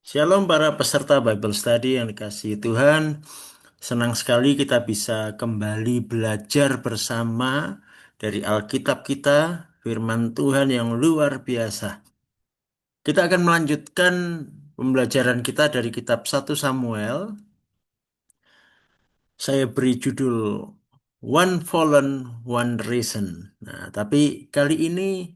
Shalom para peserta Bible Study yang dikasihi Tuhan. Senang sekali kita bisa kembali belajar bersama dari Alkitab kita, firman Tuhan yang luar biasa. Kita akan melanjutkan pembelajaran kita dari kitab 1 Samuel. Saya beri judul One Fallen, One Reason. Nah, tapi kali ini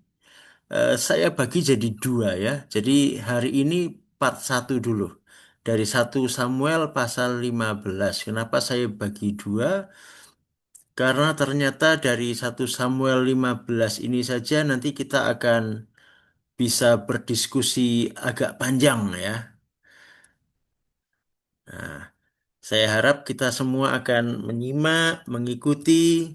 saya bagi jadi dua ya. Jadi hari ini part satu dulu. Dari 1 Samuel pasal 15. Kenapa saya bagi dua? Karena ternyata dari 1 Samuel 15 ini saja nanti kita akan bisa berdiskusi agak panjang ya. Nah, saya harap kita semua akan menyimak, mengikuti,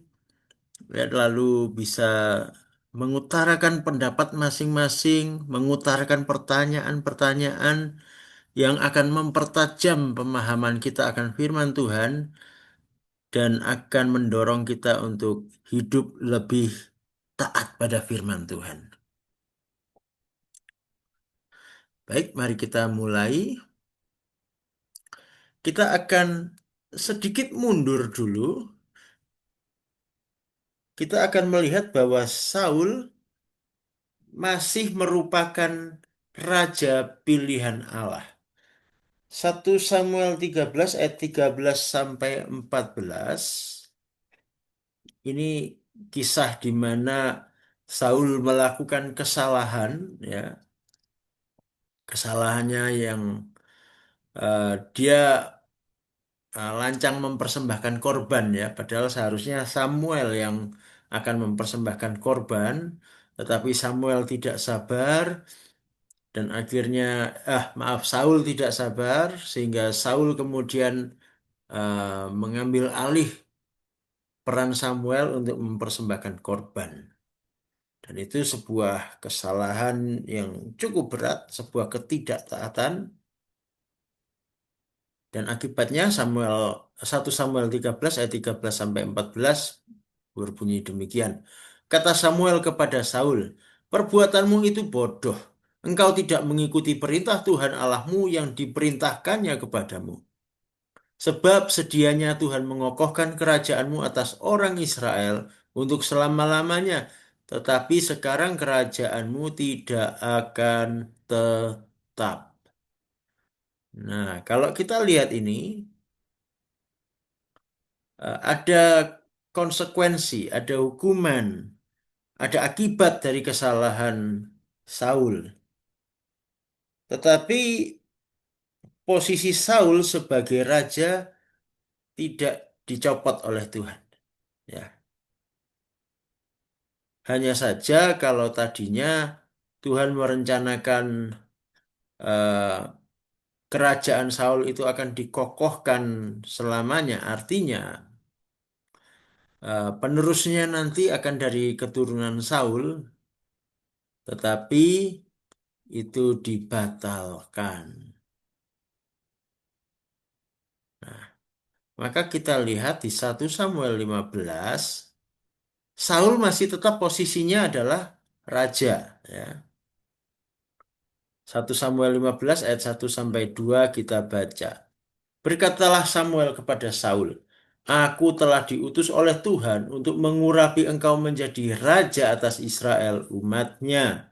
ya, lalu bisa mengutarakan pendapat masing-masing, mengutarakan pertanyaan-pertanyaan yang akan mempertajam pemahaman kita akan firman Tuhan dan akan mendorong kita untuk hidup lebih taat pada firman Tuhan. Baik, mari kita mulai. Kita akan sedikit mundur dulu. Kita akan melihat bahwa Saul masih merupakan raja pilihan Allah. 1 Samuel 13 ayat 13 sampai 14. Ini kisah di mana Saul melakukan kesalahan, ya, kesalahannya yang dia lancang mempersembahkan korban, ya, padahal seharusnya Samuel yang akan mempersembahkan korban, tetapi Samuel tidak sabar dan akhirnya, maaf, Saul tidak sabar sehingga Saul kemudian mengambil alih peran Samuel untuk mempersembahkan korban. Dan itu sebuah kesalahan yang cukup berat, sebuah ketidaktaatan. Dan akibatnya 1 Samuel 13 ayat 13 sampai 14 berbunyi demikian. Kata Samuel kepada Saul, "Perbuatanmu itu bodoh. Engkau tidak mengikuti perintah Tuhan Allahmu yang diperintahkannya kepadamu. Sebab sedianya Tuhan mengokohkan kerajaanmu atas orang Israel untuk selama-lamanya. Tetapi sekarang kerajaanmu tidak akan tetap." Nah, kalau kita lihat ini, ada konsekuensi, ada hukuman, ada akibat dari kesalahan Saul. Tetapi posisi Saul sebagai raja tidak dicopot oleh Tuhan. Ya, hanya saja kalau tadinya Tuhan merencanakan eh, kerajaan Saul itu akan dikokohkan selamanya, artinya penerusnya nanti akan dari keturunan Saul, tetapi itu dibatalkan. Nah, maka kita lihat di 1 Samuel 15, Saul masih tetap posisinya adalah raja. Ya. 1 Samuel 15 ayat 1 sampai 2 kita baca. Berkatalah Samuel kepada Saul, "Aku telah diutus oleh Tuhan untuk mengurapi engkau menjadi raja atas Israel umatnya.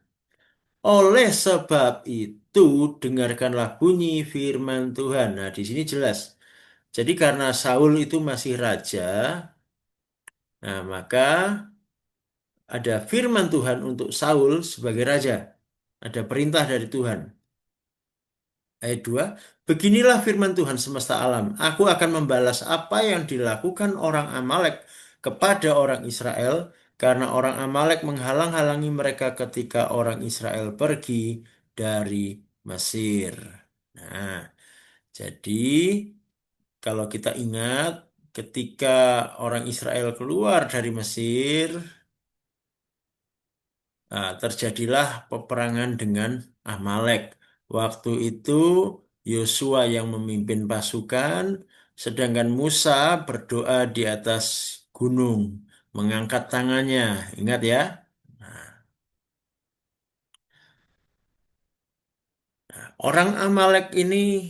Oleh sebab itu, dengarkanlah bunyi firman Tuhan." Nah, di sini jelas. Jadi karena Saul itu masih raja, nah maka ada firman Tuhan untuk Saul sebagai raja. Ada perintah dari Tuhan. Ayat 2, "Beginilah firman Tuhan semesta alam. Aku akan membalas apa yang dilakukan orang Amalek kepada orang Israel, karena orang Amalek menghalang-halangi mereka ketika orang Israel pergi dari Mesir." Nah, jadi kalau kita ingat ketika orang Israel keluar dari Mesir, terjadilah peperangan dengan Amalek. Waktu itu Yosua yang memimpin pasukan, sedangkan Musa berdoa di atas gunung, mengangkat tangannya. Ingat, ya? Nah, Orang Amalek ini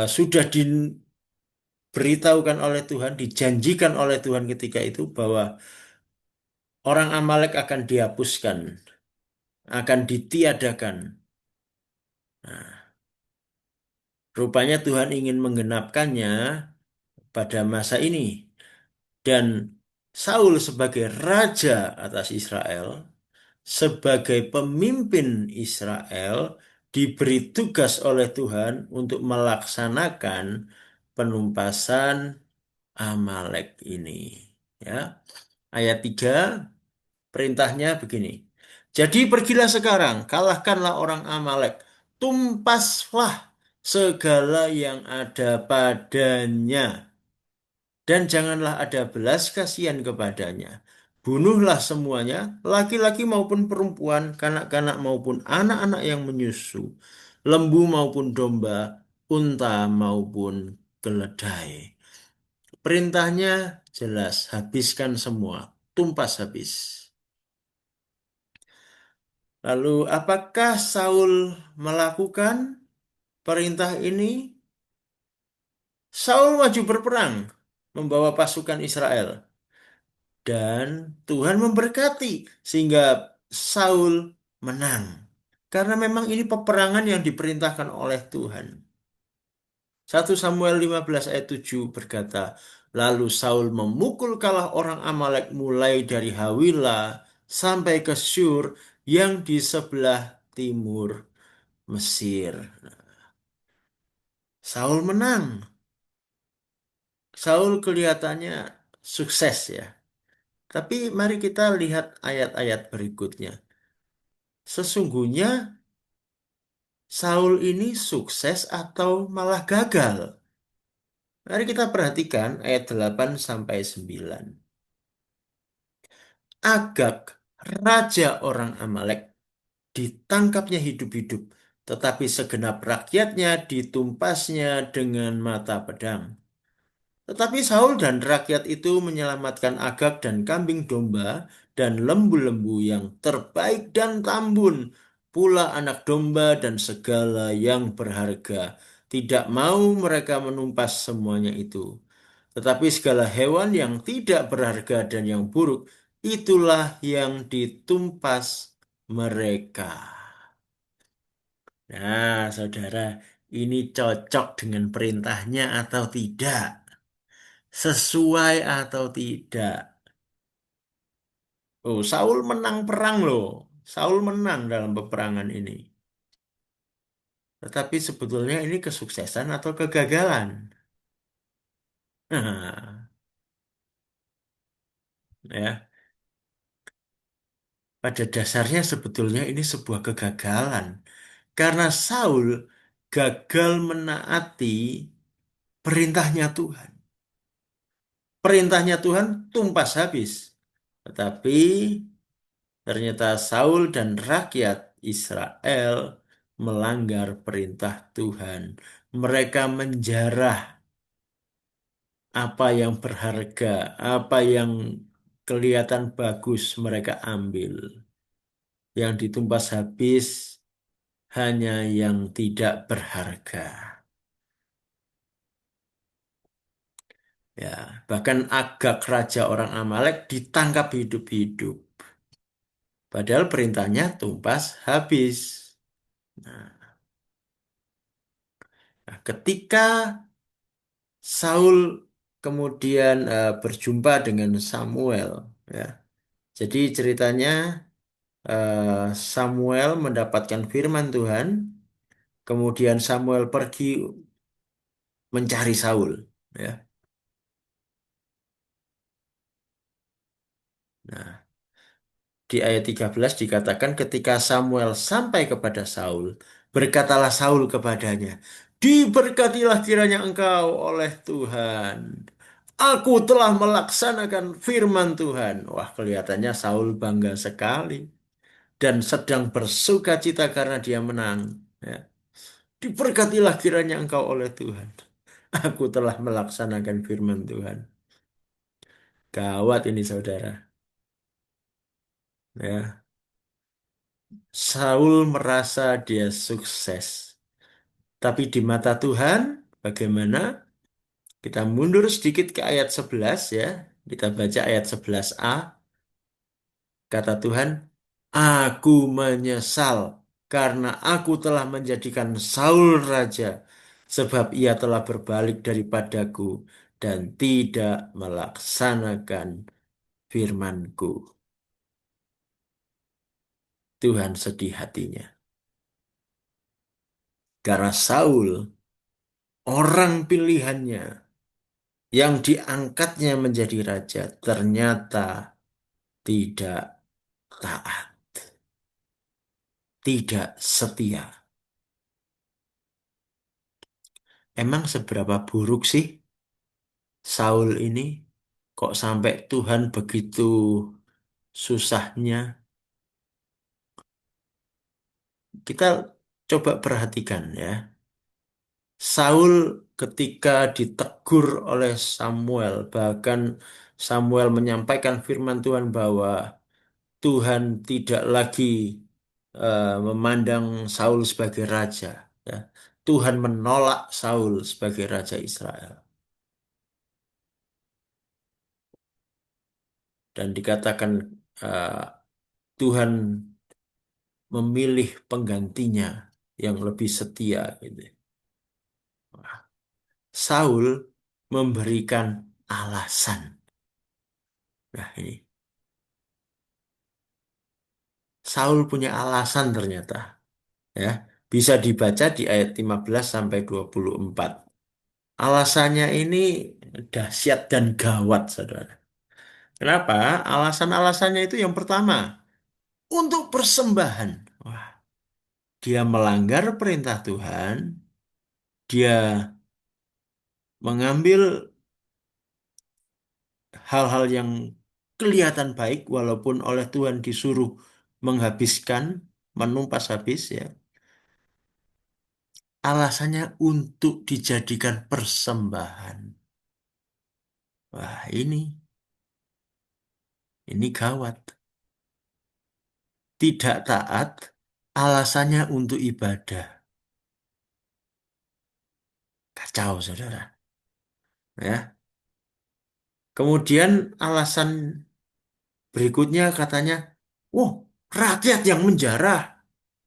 sudah diberitahukan oleh Tuhan, dijanjikan oleh Tuhan ketika itu bahwa orang Amalek akan dihapuskan, akan ditiadakan. Nah, rupanya Tuhan ingin menggenapkannya pada masa ini. Dan Saul sebagai raja atas Israel, sebagai pemimpin Israel, diberi tugas oleh Tuhan untuk melaksanakan penumpasan Amalek ini. Ya, ayat 3 perintahnya begini. Jadi pergilah sekarang, kalahkanlah orang Amalek, tumpaslah segala yang ada padanya, dan janganlah ada belas kasihan kepadanya. Bunuhlah semuanya, laki-laki maupun perempuan, kanak-kanak maupun anak-anak yang menyusu, lembu maupun domba, unta maupun keledai. Perintahnya jelas, habiskan semua, tumpas habis. Lalu apakah Saul melakukan perintah ini? Saul maju berperang, membawa pasukan Israel. Dan Tuhan memberkati sehingga Saul menang. Karena memang ini peperangan yang diperintahkan oleh Tuhan. 1 Samuel 15 ayat 7 berkata, lalu Saul memukul kalah orang Amalek mulai dari Hawila sampai ke Syur yang di sebelah timur Mesir. Saul menang. Saul kelihatannya sukses ya. Tapi mari kita lihat ayat-ayat berikutnya. Sesungguhnya Saul ini sukses atau malah gagal? Mari kita perhatikan ayat 8 sampai 9. Agag, raja orang Amalek, ditangkapnya hidup-hidup, tetapi segenap rakyatnya ditumpasnya dengan mata pedang. Tetapi Saul dan rakyat itu menyelamatkan Agag dan kambing domba dan lembu-lembu yang terbaik dan tambun, pula anak domba dan segala yang berharga. Tidak mau mereka menumpas semuanya itu. Tetapi segala hewan yang tidak berharga dan yang buruk, itulah yang ditumpas mereka. Nah, saudara, ini cocok dengan perintahnya atau tidak? Sesuai atau tidak. Oh, Saul menang perang loh. Saul menang dalam peperangan ini. Tetapi sebetulnya ini kesuksesan atau kegagalan. Nah, ya, pada dasarnya sebetulnya ini sebuah kegagalan. Karena Saul gagal menaati perintahnya Tuhan. Perintahnya Tuhan tumpas habis. Tetapi ternyata Saul dan rakyat Israel melanggar perintah Tuhan. Mereka menjarah apa yang berharga, apa yang kelihatan bagus mereka ambil. Yang ditumpas habis hanya yang tidak berharga. Ya, bahkan Agag raja orang Amalek ditangkap hidup-hidup. Padahal perintahnya tumpas habis. Nah, ketika Saul kemudian berjumpa dengan Samuel, ya. Jadi ceritanya Samuel mendapatkan firman Tuhan, kemudian Samuel pergi mencari Saul, ya. Nah, di ayat 13 dikatakan ketika Samuel sampai kepada Saul, berkatalah Saul kepadanya, diberkatilah kiranya engkau oleh Tuhan. Aku telah melaksanakan firman Tuhan. Wah, kelihatannya Saul bangga sekali dan sedang bersuka cita karena dia menang. Ya. Diberkatilah kiranya engkau oleh Tuhan. Aku telah melaksanakan firman Tuhan. Gawat ini saudara. Ya. Saul merasa dia sukses. Tapi di mata Tuhan, bagaimana? Kita mundur sedikit ke ayat 11 ya. Kita baca ayat 11a. Kata Tuhan, aku menyesal karena aku telah menjadikan Saul raja, sebab ia telah berbalik daripadaku dan tidak melaksanakan firmanku. Tuhan sedih hatinya. Karena Saul, orang pilihannya yang diangkatnya menjadi raja, ternyata tidak taat, tidak setia. Emang seberapa buruk sih Saul ini? Kok sampai Tuhan begitu susahnya? Kita coba perhatikan ya. Saul ketika ditegur oleh Samuel, bahkan Samuel menyampaikan firman Tuhan bahwa Tuhan tidak lagi memandang Saul sebagai raja. Ya. Tuhan menolak Saul sebagai raja Israel. Dan dikatakan eh, Tuhan memilih penggantinya yang lebih setia gitu. Saul memberikan alasan. Nah, ini Saul punya alasan ternyata, ya. Bisa dibaca di ayat 15 sampai 24. Alasannya ini dahsyat dan gawat, Saudara. Kenapa? Alasan-alasannya itu yang pertama, untuk persembahan. Wah, dia melanggar perintah Tuhan, dia mengambil hal-hal yang kelihatan baik walaupun oleh Tuhan disuruh menghabiskan, menumpas habis ya. Alasannya untuk dijadikan persembahan. Wah, ini gawat. Tidak taat, alasannya untuk ibadah. Kacau, Saudara. Ya. Kemudian alasan berikutnya katanya, "Wah, rakyat yang menjarah."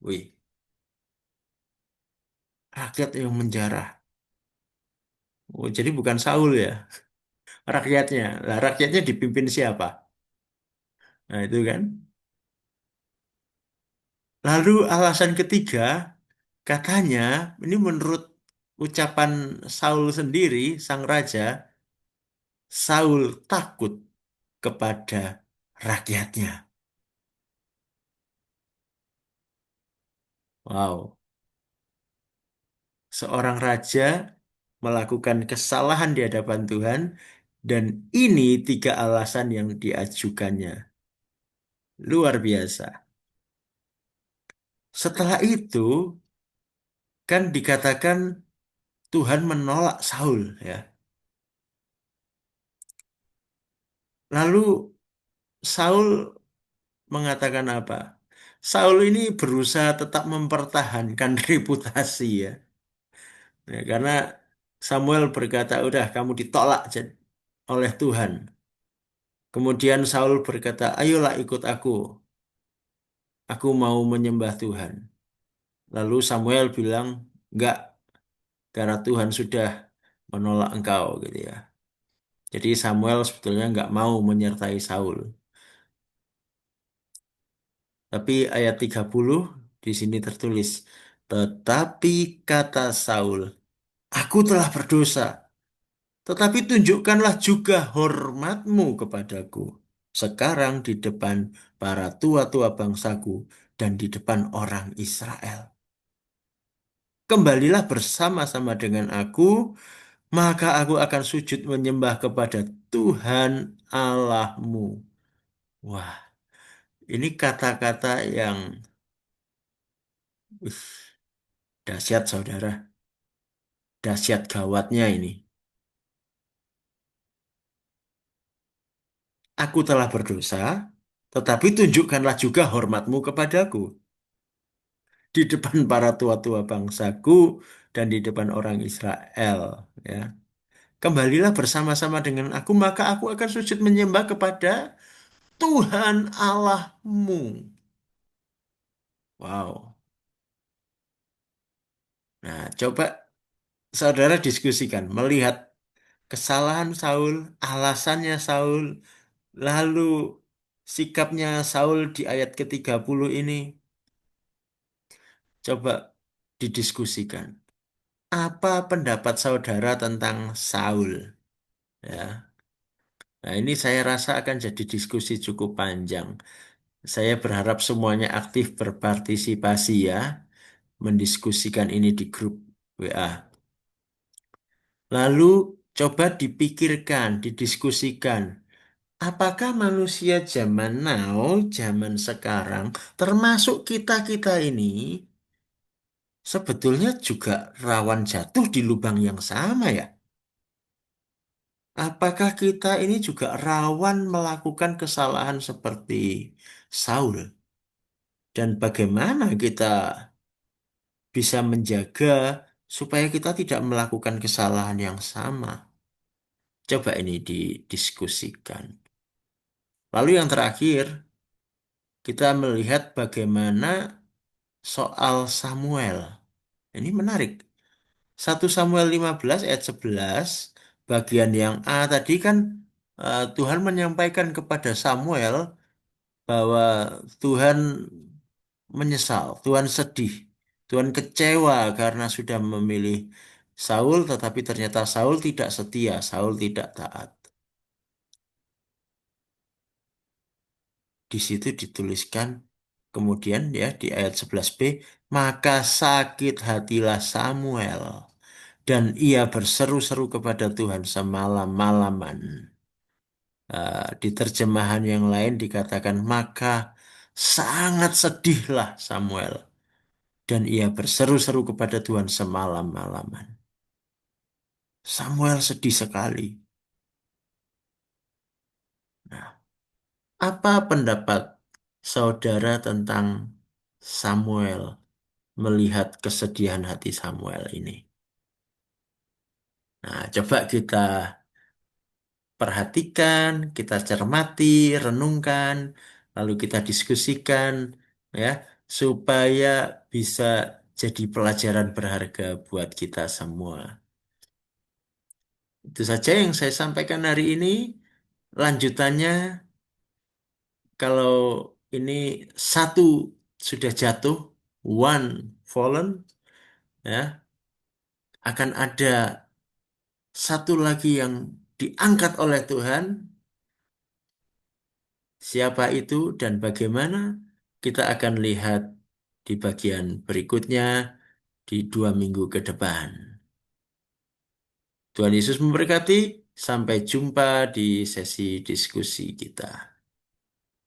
Wih, rakyat yang menjarah. Oh, jadi bukan Saul ya, rakyatnya. Lah, rakyatnya dipimpin siapa? Nah, itu kan. Lalu alasan ketiga, katanya, ini menurut ucapan Saul sendiri, sang raja, Saul takut kepada rakyatnya. Wow, seorang raja melakukan kesalahan di hadapan Tuhan, dan ini tiga alasan yang diajukannya. Luar biasa. Setelah itu, kan dikatakan Tuhan menolak Saul, ya. Lalu Saul mengatakan apa? Saul ini berusaha tetap mempertahankan reputasi ya. Ya, karena Samuel berkata, udah kamu ditolak oleh Tuhan. Kemudian Saul berkata, ayolah ikut aku. Aku mau menyembah Tuhan. Lalu Samuel bilang, enggak, karena Tuhan sudah menolak engkau gitu ya. Jadi Samuel sebetulnya enggak mau menyertai Saul. Tapi ayat 30 di sini tertulis, tetapi kata Saul, aku telah berdosa, tetapi tunjukkanlah juga hormatmu kepadaku. Sekarang di depan para tua-tua bangsaku dan di depan orang Israel. Kembalilah bersama-sama dengan aku, maka aku akan sujud menyembah kepada Tuhan Allahmu. Wah, ini kata-kata yang uh, dahsyat, saudara. Dahsyat gawatnya ini. Aku telah berdosa, tetapi tunjukkanlah juga hormatmu kepadaku. di depan para tua-tua bangsaku dan di depan orang Israel. Ya. Kembalilah bersama-sama dengan aku, maka aku akan sujud menyembah kepada Tuhan Allahmu. Wow. Nah, coba saudara diskusikan, melihat kesalahan Saul, alasannya Saul, lalu sikapnya Saul di ayat ke-30 ini, coba didiskusikan. Apa pendapat saudara tentang Saul? Ya. Nah, ini saya rasa akan jadi diskusi cukup panjang. Saya berharap semuanya aktif berpartisipasi ya, mendiskusikan ini di grup WA. Lalu coba dipikirkan, didiskusikan. Apakah manusia zaman now, zaman sekarang, termasuk kita-kita ini, sebetulnya juga rawan jatuh di lubang yang sama ya? Apakah kita ini juga rawan melakukan kesalahan seperti Saul? Dan bagaimana kita bisa menjaga supaya kita tidak melakukan kesalahan yang sama? Coba ini didiskusikan. Lalu yang terakhir, kita melihat bagaimana soal Samuel. Ini menarik. 1 Samuel 15 ayat 11, bagian yang A tadi kan Tuhan menyampaikan kepada Samuel bahwa Tuhan menyesal, Tuhan sedih, Tuhan kecewa karena sudah memilih Saul, tetapi ternyata Saul tidak setia, Saul tidak taat. Di situ dituliskan kemudian ya di ayat 11b, maka sakit hatilah Samuel dan ia berseru-seru kepada Tuhan semalam-malaman. Di terjemahan yang lain dikatakan, maka sangat sedihlah Samuel dan ia berseru-seru kepada Tuhan semalam-malaman. Samuel sedih sekali. Nah, apa pendapat saudara tentang Samuel melihat kesedihan hati Samuel ini? Nah, coba kita perhatikan, kita cermati, renungkan, lalu kita diskusikan, ya, supaya bisa jadi pelajaran berharga buat kita semua. Itu saja yang saya sampaikan hari ini. Lanjutannya, kalau ini satu sudah jatuh, one fallen, ya, akan ada satu lagi yang diangkat oleh Tuhan. Siapa itu dan bagaimana? Kita akan lihat di bagian berikutnya di 2 minggu ke depan. Tuhan Yesus memberkati. Sampai jumpa di sesi diskusi kita.